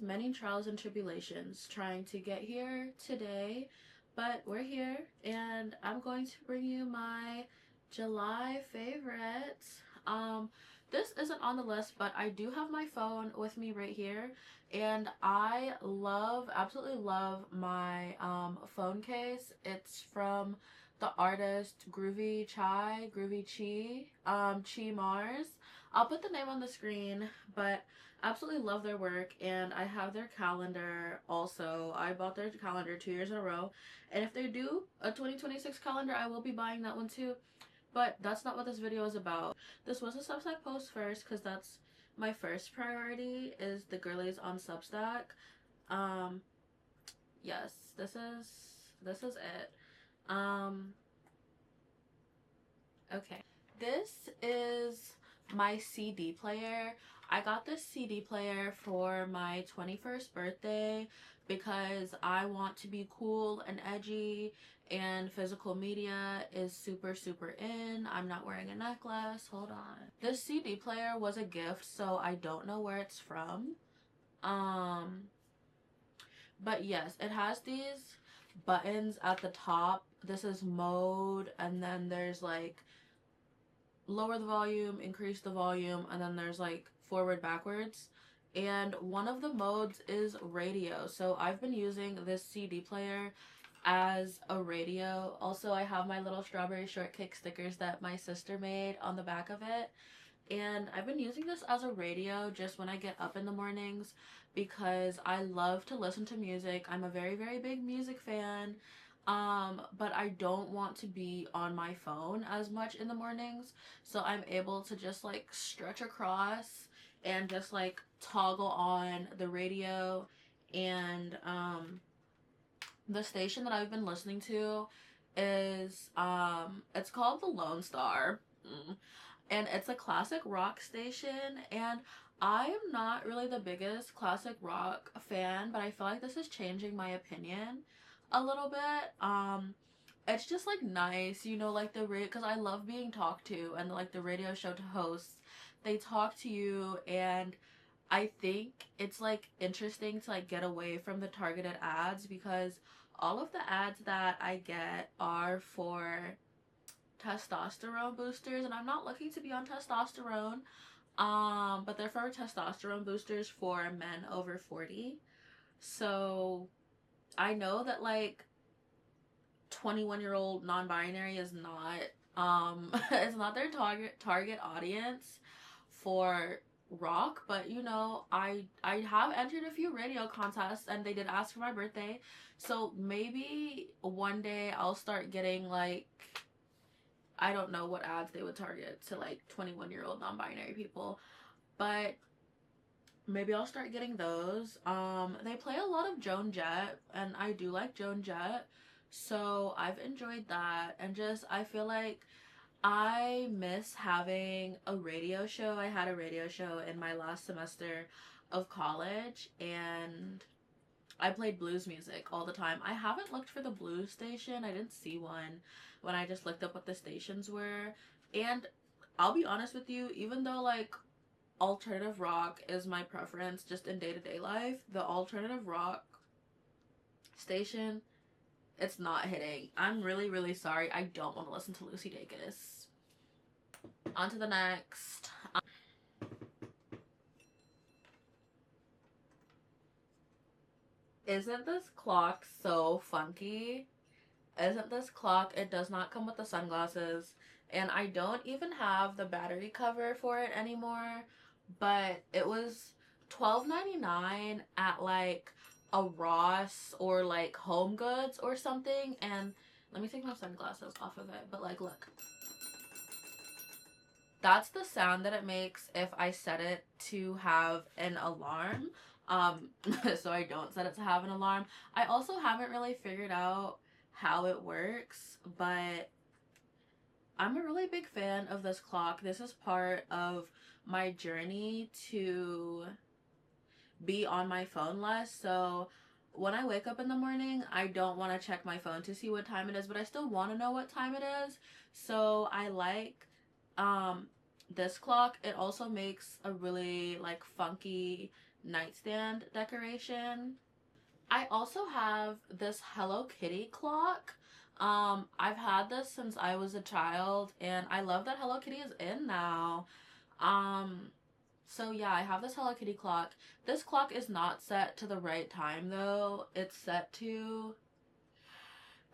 many trials and tribulations trying to get here today, but we're here and I'm going to bring you my July favorites. This isn't on the list, but I do have my phone with me right here, and I absolutely love my phone case. It's from the artist Groovy Chi Mars. I'll put the name on the screen, but absolutely love their work, and I have their calendar also. I bought their calendar 2 years in a row, and if they do a 2026 calendar, I will be buying that one too. But that's not what this video is about. This was a Substack post first because that's my first priority, is the girlies on Substack. Yes, this is it. Okay. This is my CD player. I got this CD player for my 21st birthday because I want to be cool and edgy, and physical media is super in. I'm not wearing a necklace. Hold on. This CD player was a gift, so I don't know where it's from. But yes, it has these buttons at the top. This is mode, and then there's like lower the volume, increase the volume, and then there's like forward, backwards. And one of the modes is radio. So I've been using this CD player as a radio. Also, I have my little strawberry shortcake stickers that my sister made on the back of it. And I've been using this as a radio just when I get up in the mornings because I love to listen to music. I'm a very big music fan. But I don't want to be on my phone as much in the mornings, so I'm able to just like stretch across and just like toggle on the radio. And the station that I've been listening to is it's called the Lone Star. And it's a classic rock station, and I am not really the biggest classic rock fan, but I feel like this is changing my opinion a little bit. It's just like nice, you know, like the radio, because I love being talked to, and like the radio show hosts, they talk to you, and I think it's like interesting to like get away from the targeted ads, because all of the ads that I get are for testosterone boosters, and I'm not looking to be on testosterone, but they're for testosterone boosters for men over 40. So I know that like 21-year-old non-binary is not it's not their target audience for rock, but you know, I have entered a few radio contests, and they did ask for my birthday, so maybe one day I'll start getting like, I don't know what ads they would target to like 21-year-old non-binary people, but maybe I'll start getting those. They play a lot of Joan Jett, and I do like Joan Jett, so I've enjoyed that. And just, I feel like I miss having a radio show. I had a radio show in my last semester of college, and I played blues music all the time. I haven't looked for the blues station. I didn't see one when I just looked up what the stations were. And I'll be honest with you, even though like alternative rock is my preference just in day-to-day life, the alternative rock station, it's not hitting. I'm really sorry. I don't want to listen to Lucy Dacus. On to the next. Isn't this clock so funky? Isn't this clock? It does not come with the sunglasses, and I don't even have the battery cover for it anymore, but it was $12.99 at like a Ross or like Home Goods or something. And let me take my sunglasses off of it, but like, look, that's the sound that it makes if I set it to have an alarm. So I don't set it to have an alarm. I also haven't really figured out how it works, but I'm a really big fan of this clock. This is part of my journey to be on my phone less. So when I wake up in the morning, I don't want to check my phone to see what time it is, but I still want to know what time it is. So I like this clock. It also makes a really like funky nightstand decoration. I also have this Hello Kitty clock. I've had this since I was a child, and I love that Hello Kitty is in now. Um, so yeah, I have this Hello Kitty clock. This clock is not set to the right time though. It's set to,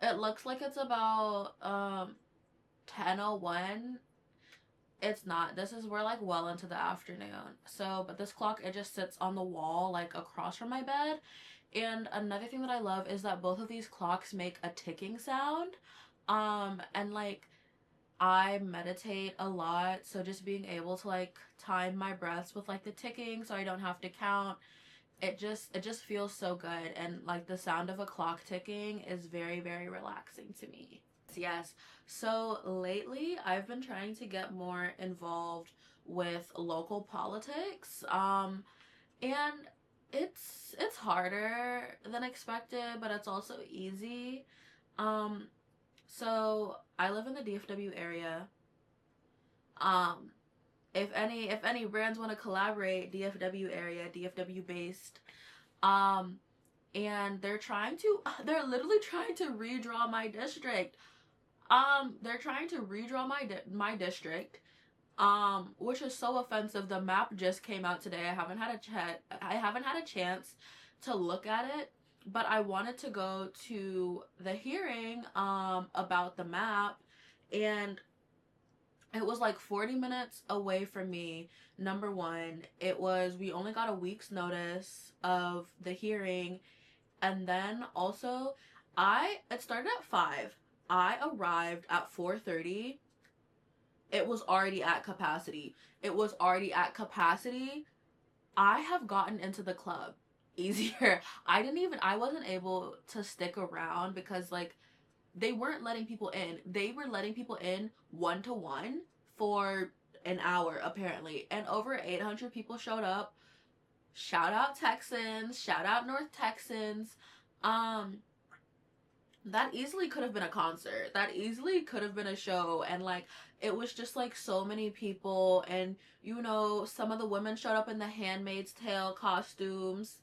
it looks like it's about 10:01. It's not. This is we're like well into the afternoon. So, but this clock, it just sits on the wall like across from my bed. And another thing that I love is that both of these clocks make a ticking sound. And like I meditate a lot, so just being able to like time my breaths with like the ticking so I don't have to count, it just feels so good, and like the sound of a clock ticking is very, very relaxing to me. Yes. So lately I've been trying to get more involved with local politics. And it's harder than expected, but it's also easy. Um so I live in the DFW area. Um if any brands want to collaborate, DFW area, DFW based. Um and they're literally trying to redraw my district. They're trying to redraw my district, which is so offensive. The map just came out today. I haven't had a chance to look at it, but I wanted to go to the hearing about the map, and it was like 40 minutes away from me. Number one, we only got a week's notice of the hearing, and then also it started at 5. I arrived at 4:30. It was already at capacity. It was already at capacity. I have gotten into the club easier. I wasn't able to stick around because like they weren't letting people in. They were letting people in 1-to-1 for an hour apparently. And over 800 people showed up. Shout out Texans, shout out North Texans. Um that easily could have been a concert. That easily could have been a show. And like it was just like so many people, and some of the women showed up in the Handmaid's Tale costumes.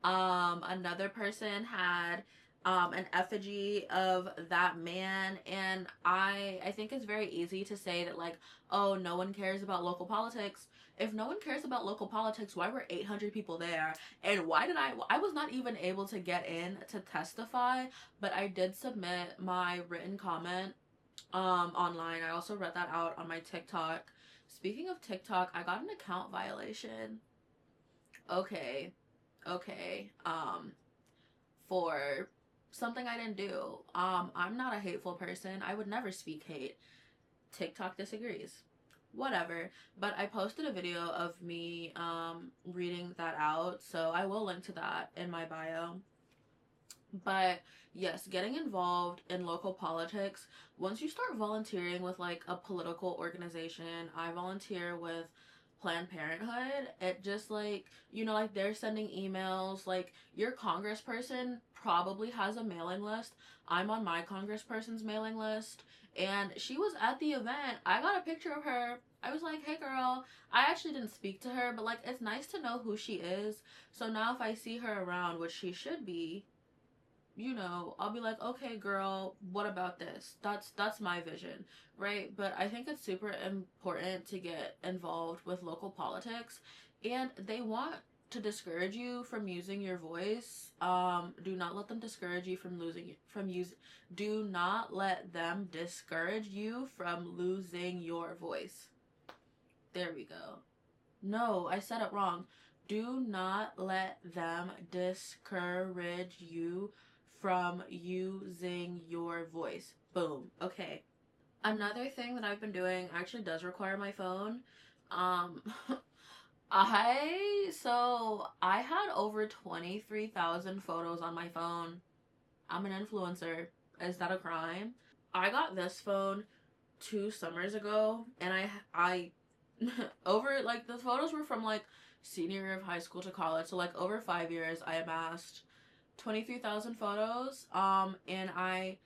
Another person had an effigy of that man, and I think it's very easy to say that like, oh, no one cares about local politics. If no one cares about local politics, why were 800 people there? And why did I was not even able to get in to testify, but I did submit my written comment online. I also read that out on my TikTok. Speaking of TikTok, I got an account violation. Okay. Okay. For something I didn't do. I'm not a hateful person. I would never speak hate. TikTok disagrees. Whatever. But I posted a video of me reading that out, so I will link to that in my bio. But yes, getting involved in local politics, once you start volunteering with like a political organization, I volunteer with Planned Parenthood. It just like, like they're sending emails, like your congressperson probably has a mailing list. I'm on my congressperson's mailing list, and she was at the event. I got a picture of her. I was like, hey girl, I actually didn't speak to her, but like it's nice to know who she is. So now if I see her around, which she should be, I'll be like, okay, girl, what about this? That's my vision, right? But I think it's super important to get involved with local politics, and they want to discourage you from using your voice. Do not let them discourage you from do not let them discourage you from losing your voice. There we go. No, I said it wrong. Do not let them discourage you from using your voice. Boom. Okay. Another thing that I've been doing actually does require my phone. Um I had over 23,000 photos on my phone. I'm an influencer. Is that a crime? I got this phone 2 summers ago, and I over like the photos were from like senior year of high school to college, so like over 5 years I amassed 23,000 photos, and I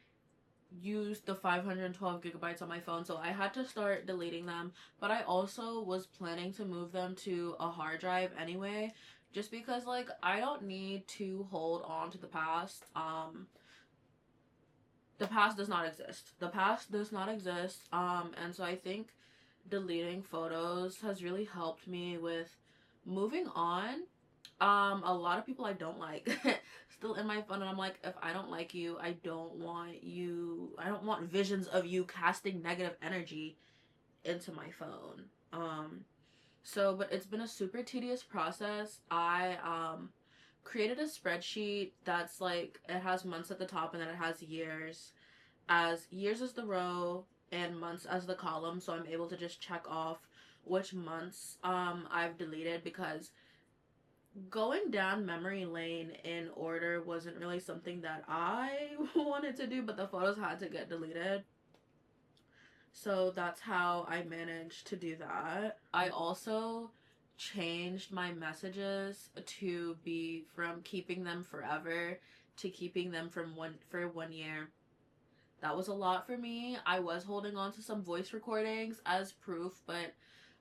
used the 512 gigabytes on my phone, so I had to start deleting them. But I also was planning to move them to a hard drive anyway, just because like I don't need to hold on to the past. The past does not exist. The past does not exist. And so I think deleting photos has really helped me with moving on. A lot of people I don't like still in my phone, and I'm like, if I don't like you, I don't want you, I don't want visions of you casting negative energy into my phone. But it's been a super tedious process. I created a spreadsheet that's like, it has months at the top and then it has years. As years is the row and months as the column, so I'm able to just check off which months I've deleted, because going down memory lane in order wasn't really something that I wanted to do, but the photos had to get deleted. So that's how I managed to do that. I also changed my messages to be from keeping them forever to keeping them for 1 year. That was a lot for me. I was holding on to some voice recordings as proof, but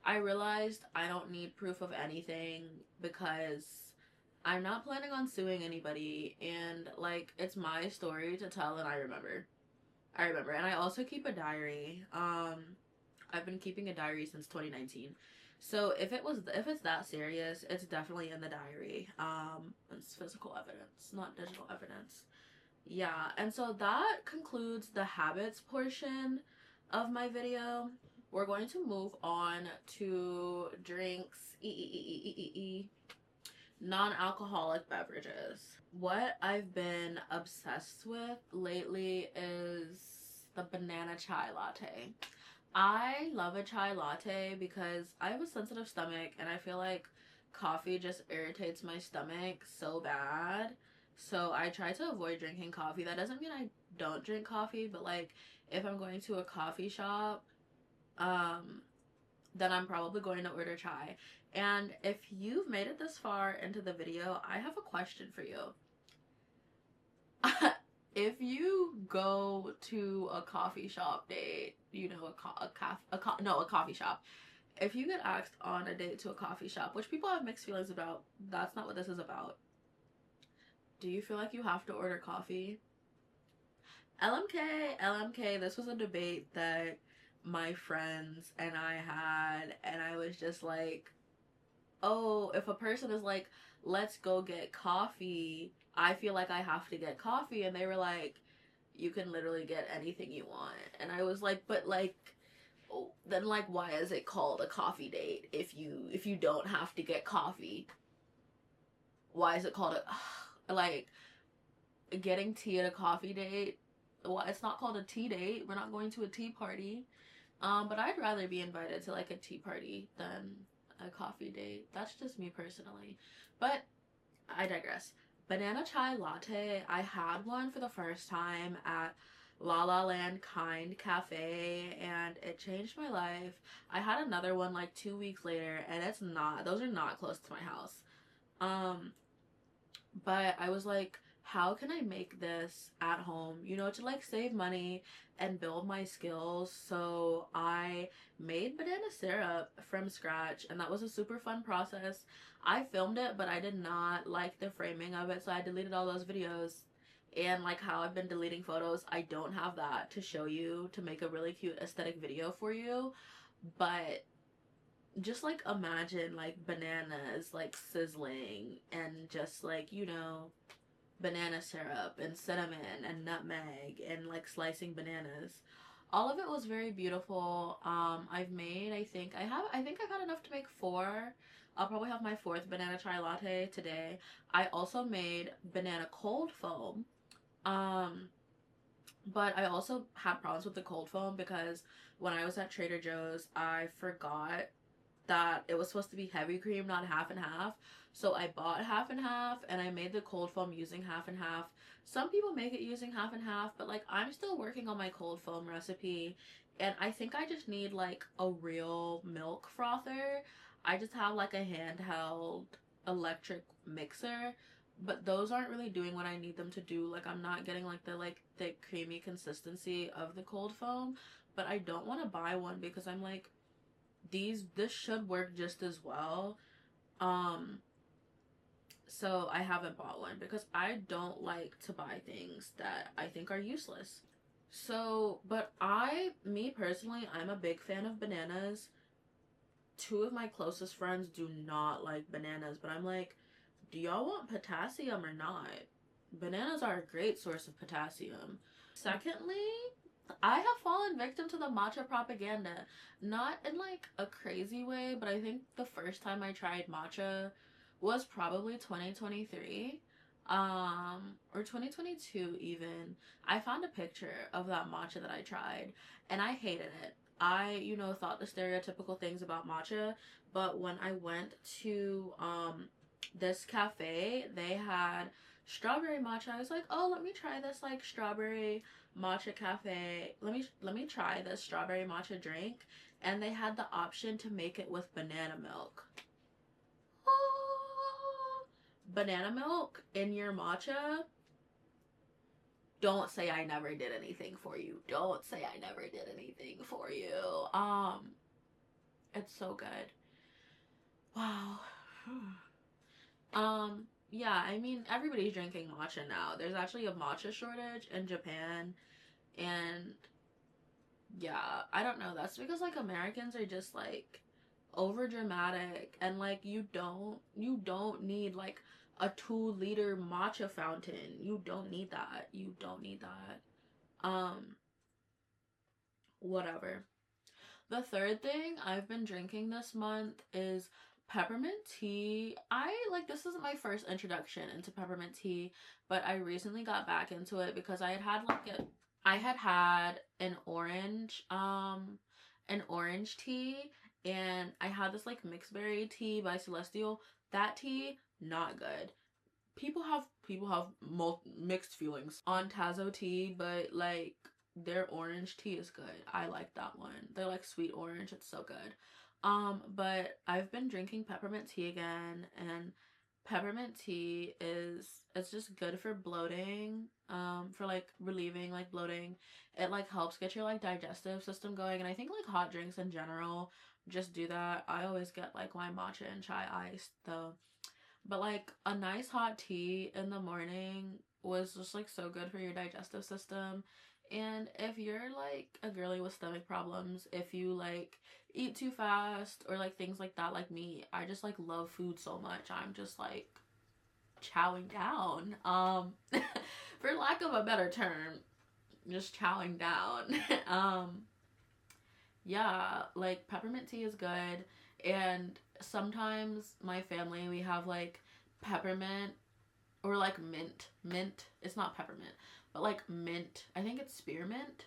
I realized I don't need proof of anything because I'm not planning on suing anybody, and like, it's my story to tell, and I remember. And I also keep a diary. I've been keeping a diary since 2019. So if it's that serious, it's definitely in the diary. It's physical evidence, not digital evidence. Yeah, and so that concludes the habits portion of my video. We're going to move on to drinks, non-alcoholic beverages. What I've been obsessed with lately is the banana chai latte. I love a chai latte because I have a sensitive stomach, and I feel like coffee just irritates my stomach so bad. So I try to avoid drinking coffee. That doesn't mean I don't drink coffee, but like, if I'm going to a coffee shop, um, then I'm probably going to order chai. And if you've made it this far into the video, I have a question for you. If you go to a coffee shop date, you know, a coffee shop. If you get asked on a date to a coffee shop, which people have mixed feelings about, that's not what this is about. Do you feel like you have to order coffee? LMK, this was a debate that my friends and I had, and I was just like, oh, if a person is like, let's go get coffee, I feel like I have to get coffee. And they were like, you can literally get anything you want. And I was like, but like, oh, then like, why is it called a coffee date if you don't have to get coffee? Why is it called a like, getting tea at a coffee date? Well, it's not called a tea date. We're not going to a tea party. But I'd rather be invited to like a tea party than a coffee date. That's just me personally. But I digress. Banana chai latte. I had one for the first time at La La Land Kind Cafe, and it changed my life. I had another one like 2 weeks later, and those are not close to my house. But I was like, how can I make this at home, you know, to like save money and build my skills? So I made banana syrup from scratch, and that was a super fun process. I filmed it, but I did not like the framing of it, so I deleted all those videos. And like how I've been deleting photos, I don't have that to show you to make a really cute aesthetic video for you. But just like imagine like bananas like sizzling, and just like, you know, banana syrup and cinnamon and nutmeg and like slicing bananas. All of it was very beautiful. I've made, I think I've had enough to make 4. I'll probably have my 4th banana chai latte today. I also made banana cold foam. But I also had problems with the cold foam because when I was at Trader Joe's, I forgot that it was supposed to be heavy cream, not half and half. So I bought half and half, and I made the cold foam using half and half. Some people make it using half and half, but like, I'm still working on my cold foam recipe, and I think I just need like a real milk frother. I just have like a handheld electric mixer, but those aren't really doing what I need them to do. Like, I'm not getting like the like thick creamy consistency of the cold foam, but I don't want to buy one because I'm like, this should work just as well. So I haven't bought one because I don't like to buy things that I think are useless. So, but me personally, I'm a big fan of bananas. Two of my closest friends do not like bananas, but I'm like, do y'all want potassium or not? Bananas are a great source of potassium. Secondly, I have fallen victim to the matcha propaganda. Not in like a crazy way, but I think the first time I tried matcha was probably 2023. Or 2022 even. I found a picture of that matcha that I tried and I hated it. I, thought the stereotypical things about matcha, but when I went to this cafe, they had strawberry matcha. I was like, oh, let me try this like strawberry matcha cafe. Let me try this strawberry matcha drink. And they had the option to make it with banana milk. Oh, banana milk in your matcha? Don't say I never did anything for you. Don't say I never did anything for you. It's so good. Wow. Yeah, I mean, everybody's drinking matcha now. There's actually a matcha shortage in Japan, and yeah, I don't know. That's because like Americans are just like over dramatic, and like you don't need like a 2-liter matcha fountain. You don't need that. You don't need that. Whatever. The third thing I've been drinking this month is peppermint tea. This isn't my first introduction into peppermint tea, but I recently got back into it because I had had an orange tea, and I had this like mixed berry tea by Celestial. That tea, not good. People have mixed feelings on Tazo tea, but like their orange tea is good. I like that one. They're like sweet orange. It's so good. But I've been drinking peppermint tea again, and peppermint tea it's just good for bloating, for like relieving like bloating. It like helps get your like digestive system going, and I think like hot drinks in general just do that. I always get like my matcha and chai iced though. But like a nice hot tea in the morning was just like so good for your digestive system. And if you're like a girly with stomach problems, if you like eat too fast or like things like that, like me, I just like love food so much. I'm just like chowing down. For lack of a better term, just chowing down. Yeah, like peppermint tea is good. And sometimes my family, we have like peppermint or like mint. It's not peppermint, but like mint. I think it's spearmint,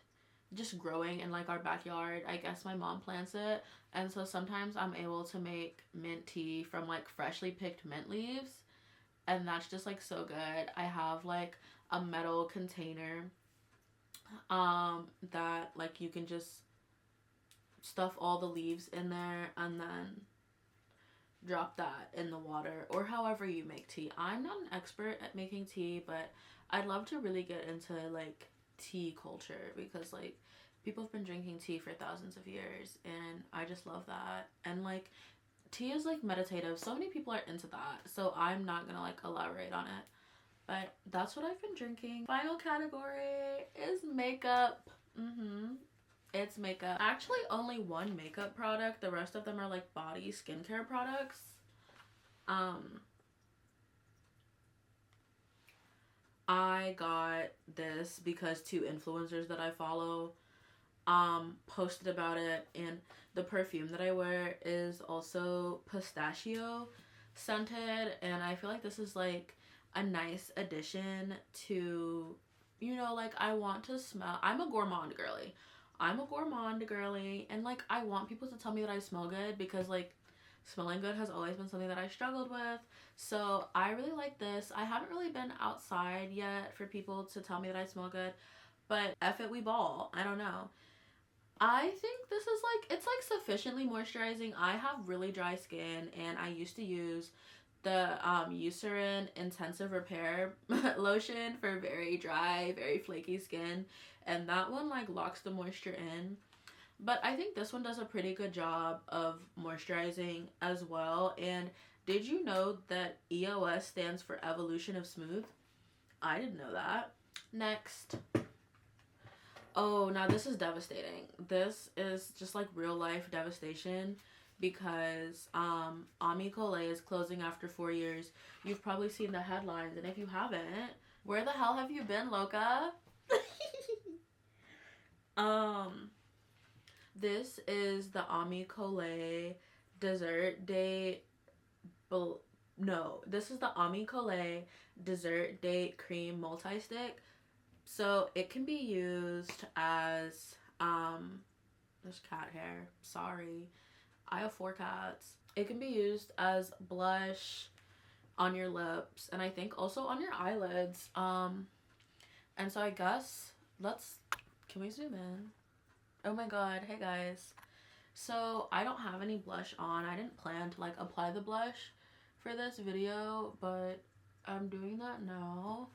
just growing in like our backyard. I guess my mom plants it, and so sometimes I'm able to make mint tea from like freshly picked mint leaves, and that's just like so good. I have like a metal container that like you can just stuff all the leaves in there and then drop that in the water, or however you make tea. I'm not an expert at making tea, but I'd love to really get into like tea culture because like people have been drinking tea for thousands of years, and I just love that. And like tea is like meditative. So many people are into that. So I'm not gonna like elaborate on it. But that's what I've been drinking. Final category is makeup. It's makeup. Actually, only one makeup product. The rest of them are like body skincare products. I got this because two influencers that I follow posted about it, and the perfume that I wear is also pistachio scented, and I feel like this is like a nice addition to, like I want to smell. I'm a gourmand girly. And like I want people to tell me that I smell good because like smelling good has always been something that I struggled with. So I really like this. I haven't really been outside yet for people to tell me that I smell good, but F it, we ball. I don't know. I think this is like, it's like sufficiently moisturizing. I have really dry skin, and I used to use the Eucerin Intensive Repair lotion for very dry, very flaky skin, and that one like locks the moisture in. But I think this one does a pretty good job of moisturizing as well, and Did you know that EOS stands for Evolution of Smooth? I didn't know that. Next. Oh, now this is devastating. This is just like real life devastation because Ami Collet is closing after 4 years. You've probably seen the headlines, and if you haven't, where the hell have you been, Loca? This is the Ami Collet dessert date. No, this is the Ami Collet dessert date cream multi-stick. So it can be used as there's cat hair. Sorry. I have 4 cats. It can be used as blush on your lips, and I think also on your eyelids. And so I guess can we zoom in? Oh my god, hey guys. So I don't have any blush on. I didn't plan to like apply the blush for this video, but I'm doing that now.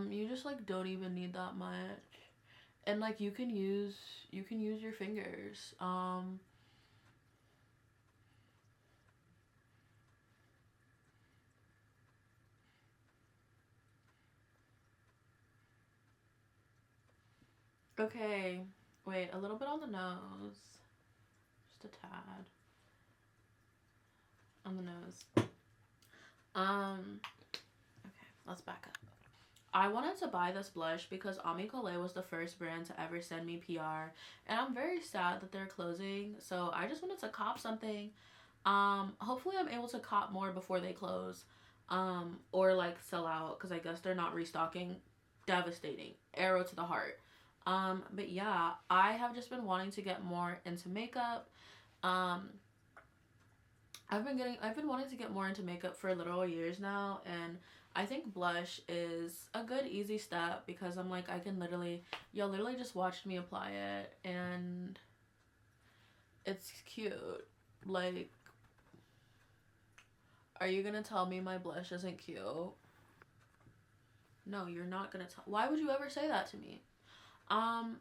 You just like don't even need that much, and like you can use your fingers. Okay, wait, a little bit on the nose, just a tad on the nose. Okay, let's back up. I wanted to buy this blush because Ami Collet was the first brand to ever send me PR, and I'm very sad that they're closing, so I just wanted to cop something. Hopefully I'm able to cop more before they close, or like sell out, because I guess they're not restocking. Devastating. Arrow to the heart. But yeah, I have just been wanting to get more into makeup. I've been wanting to get more into makeup for literal years now, and I think blush is a good easy step because I'm like, I can y'all literally just watched me apply it, and it's cute. Like, are you gonna tell me my blush isn't cute? No, you're not gonna tell. Why would you ever say that to me? Oh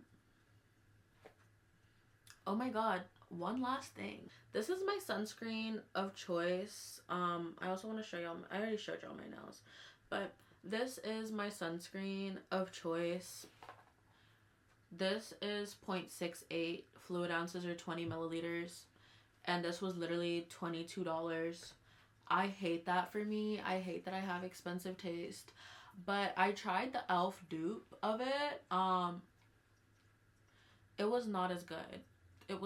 my god, one last thing. This is my sunscreen of choice. I also want to show y'all, I already showed y'all my nails, but this is my sunscreen of choice. This is 0.68 fluid ounces, or 20 milliliters, and this was literally $22. I hate that for me. I hate that I have expensive taste, but I tried the e.l.f. dupe of it. It was not as good. It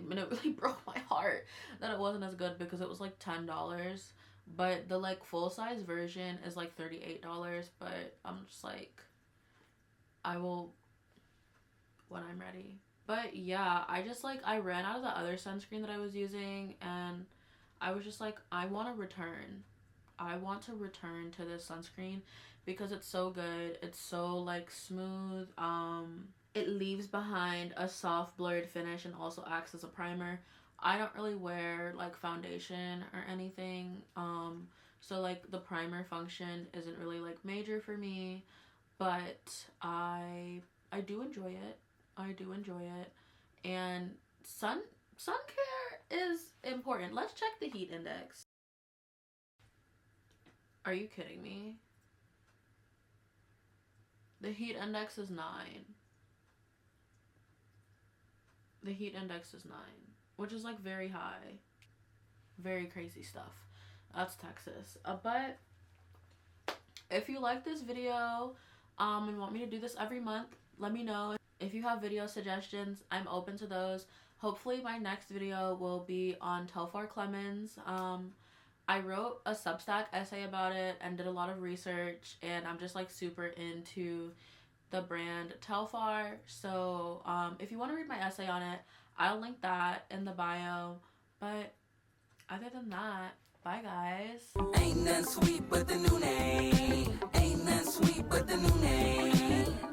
really broke my heart that it wasn't as good because it was like $10, but the like full size version is like $38. But I'm just like, I will when I'm ready. But yeah, I ran out of the other sunscreen that I was using, and I was just like, I want to return to this sunscreen because it's so good. It's so like smooth. It leaves behind a soft blurred finish and also acts as a primer. I don't really wear like foundation or anything, so like the primer function isn't really like major for me, but I do enjoy it. And sun care is important. Let's check the heat index. Are you kidding me? The heat index is 9. The heat index is 9, which is like very high. Very crazy stuff. That's Texas. But if you like this video and want me to do this every month, let me know. If you have video suggestions, I'm open to those. Hopefully my next video will be on Telfar Clemens. I wrote a Substack essay about it and did a lot of research, and I'm just like super into the brand Telfar. So if you want to read my essay on it, I'll link that in the bio. But other than that, bye guys. Ain't nothing sweet but the new name. Ain't nothing sweet but the new name.